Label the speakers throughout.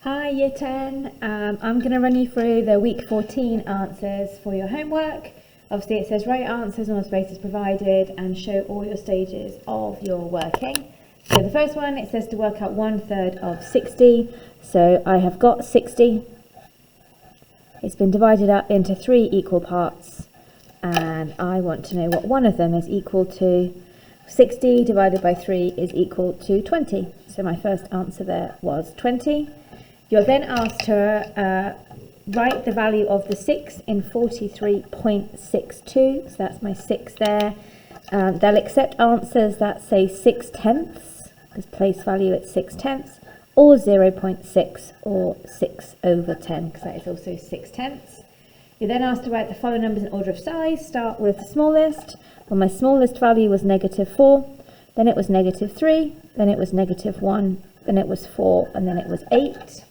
Speaker 1: Hi Year 10, I'm going to run you through the week 14 answers for your homework. Obviously it says write answers on the spaces provided and show all your stages of your working. So the first one, it says to work out 1/3 of 60. So I have got 60. It's been divided up into 3 equal parts and I want to know what one of them is equal to. 60 divided by 3 is equal to 20. So my first answer there was 20. You're then asked to write the value of the 6 in 43.62, so that's my 6 there. They'll accept answers that say 6/10, because place value at 6/10, or 0.6 or 6/10, because that is also 6/10. You're then asked to write the following numbers in order of size. Start with the smallest. Well, my smallest value was -4, then it was -3, then it was -1, then it was 4, and then it was 8.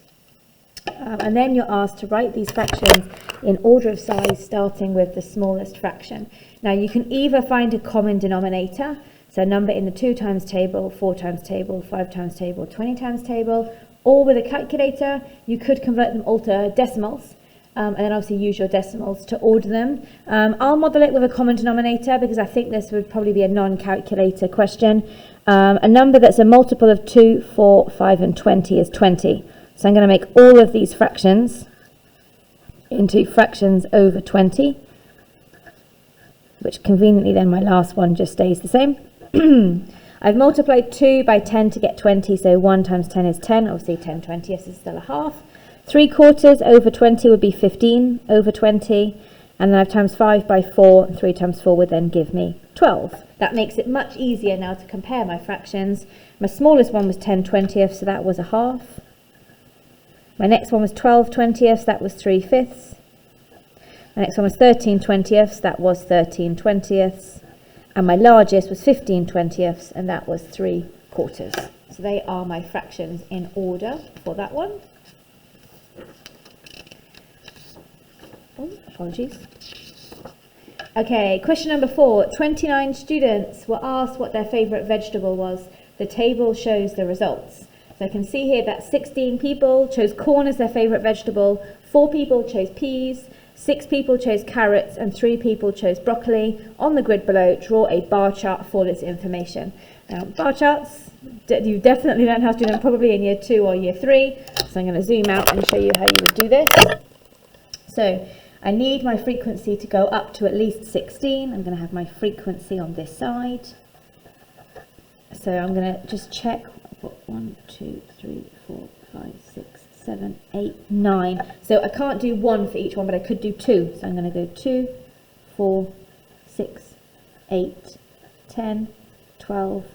Speaker 1: And then you're asked to write these fractions in order of size, starting with the smallest fraction. Now you can either find a common denominator, so a number in the 2 times table, 4 times table, 5 times table, 20 times table, or with a calculator, you could convert them all to decimals, and then obviously use your decimals to order them. I'll model it with a common denominator because I think this would probably be a non-calculator question. A number that's a multiple of 2, 4, 5, and 20 is 20. So I'm going to make all of these fractions into fractions over 20, which conveniently then my last one just stays the same. I've multiplied 2 by 10 to get 20, so 1 times 10 is 10, obviously 10/20 is still a half. 3/4 over 20 would be 15 over 20, and then I've times 5 by 4, and 3 times 4 would then give me 12. That makes it much easier now to compare my fractions. My smallest one was 10/20, so that was a half. My next one was 12/20, that was 3/5. My next one was 13/20, that was 13/20. And my largest was 15/20, and that was 3/4. So they are my fractions in order for that one. Oh, apologies. Okay, question number 4. 29 students were asked what their favourite vegetable was. The table shows the results. So I can see here that 16 people chose corn as their favourite vegetable, 4 people chose peas, 6 people chose carrots, and 3 people chose broccoli. On the grid below, draw a bar chart for this information. Now, bar charts, you definitely learned how to do them probably in year 2 or year 3. So I'm going to zoom out and show you how you would do this. So I need my frequency to go up to at least 16. I'm going to have my frequency on this side. So I'm going to just check. 1, 2, 3, 4, 5, 6, 7, 8, 9. So I can't do 1 for each one, but I could do 2. So I'm going to go 2, 4, 6, 8, 10, 12,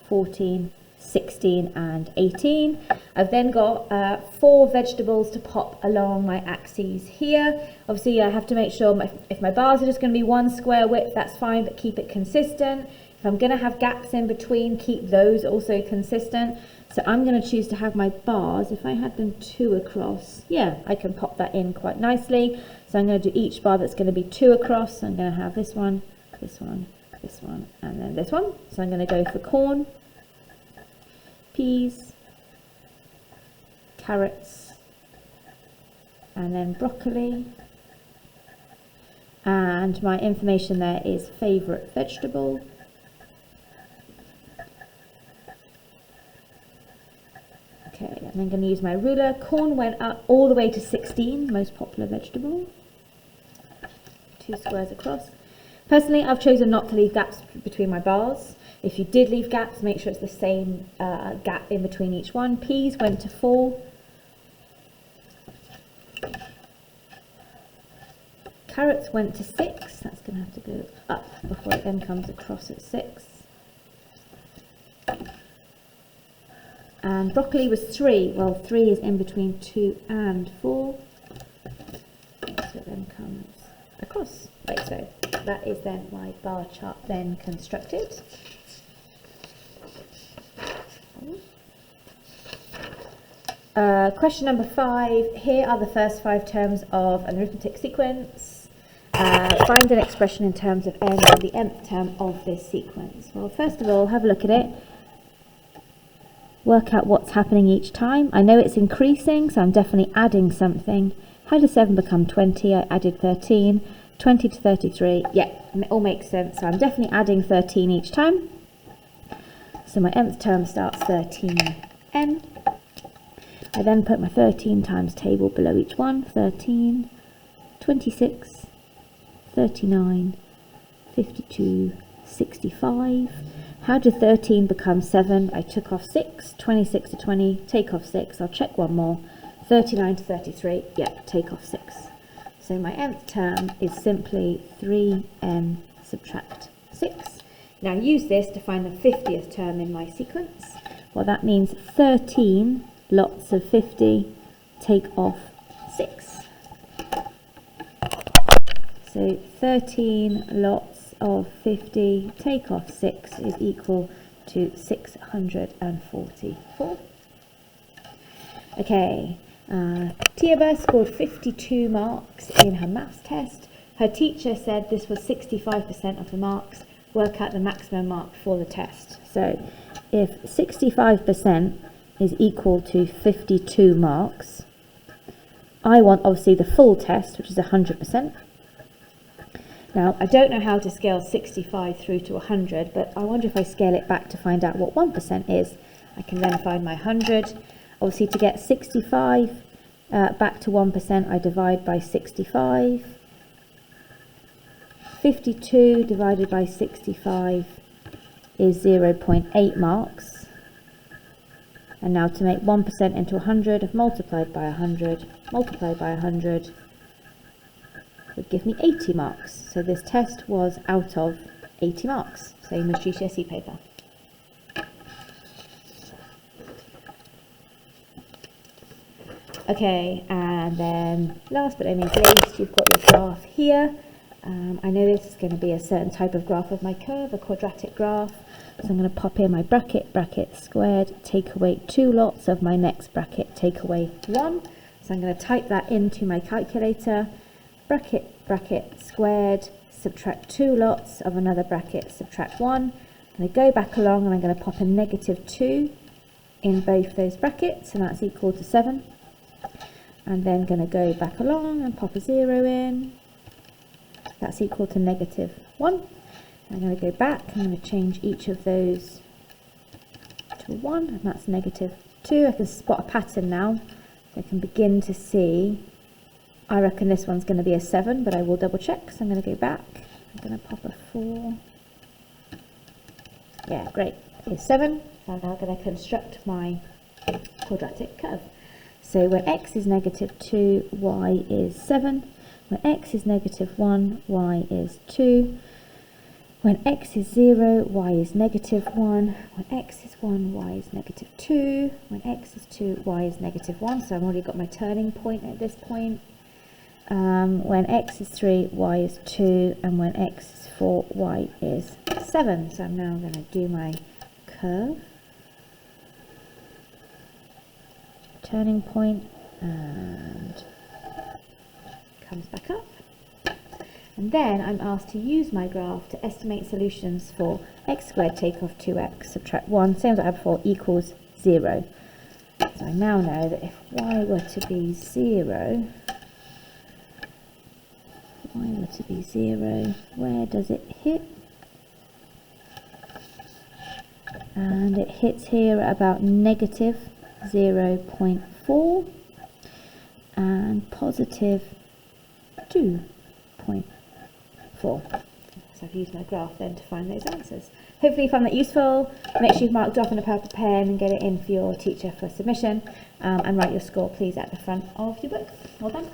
Speaker 1: 14, 16, and 18. I've then got 4 vegetables to pop along my axes here. Obviously, I have to make sure if my bars are just going to be 1 square width, that's fine, but keep it consistent. If I'm going to have gaps in between, keep those also consistent. So I'm going to choose to have my bars, if I had them 2 across, yeah, I can pop that in quite nicely. So I'm going to do each bar that's going to be 2 across. So I'm going to have this one, this one, this one, and then this one. So I'm going to go for corn, peas, carrots, and then broccoli. And my information there is favourite vegetable. Okay, and I'm going to use my ruler. Corn went up all the way to 16, most popular vegetable. 2 squares across. Personally, I've chosen not to leave gaps between my bars. If you did leave gaps, make sure it's the same gap in between each one. Peas went to 4. Carrots went to 6. That's going to have to go up before it then comes across at 6. And broccoli was 3. Well, 3 is in between 2 and 4. So it then comes across like so. That is then my bar chart then constructed. Question number 5. Here are the first 5 terms of an arithmetic sequence. Find an expression in terms of n and the nth term of this sequence. Well, first of all, have a look at it. Work out what's happening each time. I know it's increasing, so I'm definitely adding something. How does 7 become 20? I added 13. 20 to 33. Yeah, it all makes sense. So I'm definitely adding 13 each time. So my nth term starts 13n. I then put my 13 times table below each one. 13, 26, 39, 52, 65. How did 13 become 7? I took off 6, 26 to 20, take off 6. I'll check one more. 39 to 33, yeah, take off 6. So my nth term is simply 3n subtract 6. Now use this to find the 50th term in my sequence. Well, that means 13 lots of 50, take off 6. So 13 lots of 50, take off 6 is equal to 644. Okay, Tiaba scored 52 marks in her maths test. Her teacher said this was 65% of the marks. Work out the maximum mark for the test. So if 65% is equal to 52 marks, I want obviously the full test, which is 100%. Now, I don't know how to scale 65 through to 100, but I wonder if I scale it back to find out what 1% is. I can then find my 100. Obviously, to get 65 back to 1%, I divide by 65. 52 divided by 65 is 0.8 marks. And now to make 1% into 100, I've multiplied by 100, multiplied by 100, would give me 80 marks. So this test was out of 80 marks, same as GCSE paper. Okay, and then last but not least, you've got your graph here. I know this is going to be a certain type of graph of my curve, a quadratic graph. So I'm going to pop in my bracket, bracket squared, take away 2 lots of my next bracket, take away 1. So I'm going to type that into my calculator. Bracket, bracket squared, subtract 2 lots of another bracket, subtract 1. I'm going to go back along and I'm going to pop a -2 in both those brackets, and that's equal to 7. I'm then going to go back along and pop a 0 in. That's equal to -1. I'm going to go back, I'm going to change each of those to 1, and that's -2. I can spot a pattern now, so I can begin to see. I reckon this one's going to be a 7, but I will double check, so I'm going to go back. I'm going to pop a 4. Yeah, great. Okay, 7. So I'm now going to construct my quadratic curve. So when x is -2, y is 7. When x is -1, y is 2. When x is 0, y is -1. When x is 1, y is -2. When x is 2, y is -1. So I've already got my turning point at this point. When x is 3, y is 2. And when x is 4, y is 7. So I'm now going to do my curve. Turning point, and comes back up. And then I'm asked to use my graph to estimate solutions for x squared take off 2x subtract 1, same as I had before, equals 0. So I now know that if y were to be 0, where does it hit? And it hits here at about -0.4 and positive 2.4. So I've used my graph then to find those answers. Hopefully you found that useful. Make sure you've marked off on a purple pen and get it in for your teacher for submission, and write your score please at the front of your book. Well done.